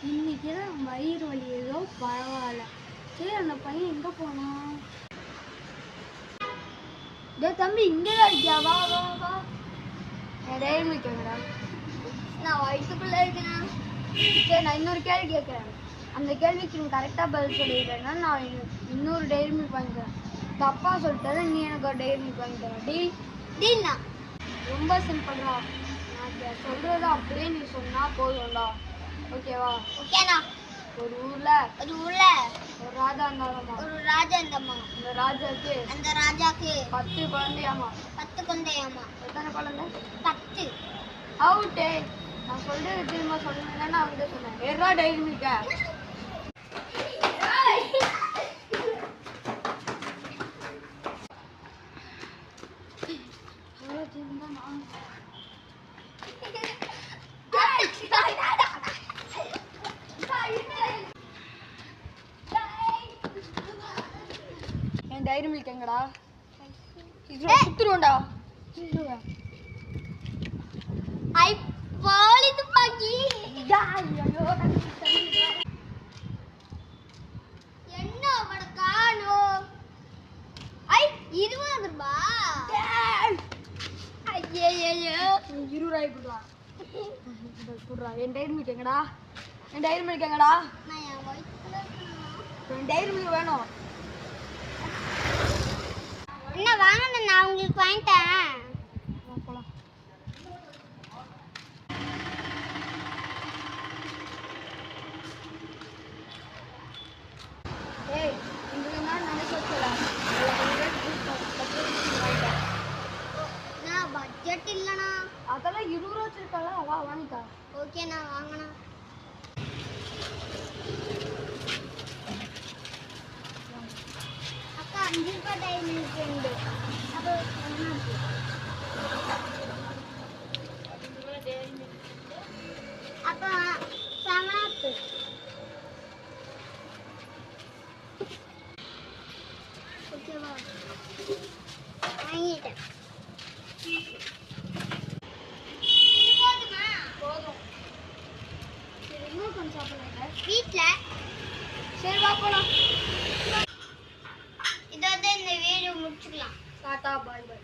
இன்னைக்கு தான் வயிறு வலி ஏதோ பரவாயில்ல. சரி அந்த பையன் எங்கே போனான்? டே தம்பி இங்கே தான் இருக்கியா? வா வா வா. டெய்ரி மில்க் வேணுடா. நான் வயிற்றுக்குள்ளே இருக்கேன். சரி நான் இன்னொரு கேள்வி கேட்குறேன். அந்த கேள்விக்கு நீ கரெக்டாக பதில் சொல்லிடுறேன்னா நான் இன்னொரு டெய்ரி மில்க் வாங்கி தரேன். தப்பாக சொல்லிட்டு நீ எனக்கு ஒரு டெய்ரி மில்க் வாங்கி தரேன். டீல் டீல்ண்ணா. ரொம்ப சிம்பிள்டா. நான் சொல்கிறத அப்படியே நீ சொன்னால் போதும்டா. ஓகேவா? ஓகேண்ணா. ஒரு ஊரில் ஒரு ராஜா இருந்தாலாமா? ஒரு ராஜா இருந்தாமா? அந்த ராஜாக்கு 10 குழந்தையாமா? 10 குழந்தையாமா? எத்தனை குழந்தை? 10. அவுட்டே. நான் சொல்றது திரும்ப சொல்லுங்கன்னா நான் வந்து சொன்னேன். ஏறா டெய்ரி மில்க. என் டைரி மில்க் எங்கடா? இதுல குத்துருவோம்டா. ஐ பாலிது பாக்கி. ஐயோ என்ன அவட காணோ? ஐ 20 ரூபாய். ஐயையோ 20 ரூபாய் குடுறா. குடுறா. என் டைரி மில்க் எங்கடா? என் டைரி மில்க் எங்கடா? நான் என் வயித்துல என் டைரி மில்க் வேணும். என்ன வாங்கணும்? நான் உங்களுக்கு வாங்கிட்டேன். போலாம். ஏய் உங்களுக்கு நான் நினைச்சு வச்சலாம். நான் பட்ஜெட் இல்லைண்ணா. அதெல்லாம் 20 ரூபா வச்சிருக்காளா? வா வாங்கிக்கா. ஓகேண்ணா வாங்கண்ணா. அக்கா 5 ரூபாய் டைரி மில்க் உண்டு. அப்போ அப்போ சமாப்பு ஓகேவா? வாங்கிட்டேன். போதும். சரி இன்னும் கொஞ்சம் சாப்பிடுங்க வீட்டில். சரி வா போலாம். இதோட இந்த வீடியோ முடிச்சுக்கலாம். டாடா பாய் பாய்.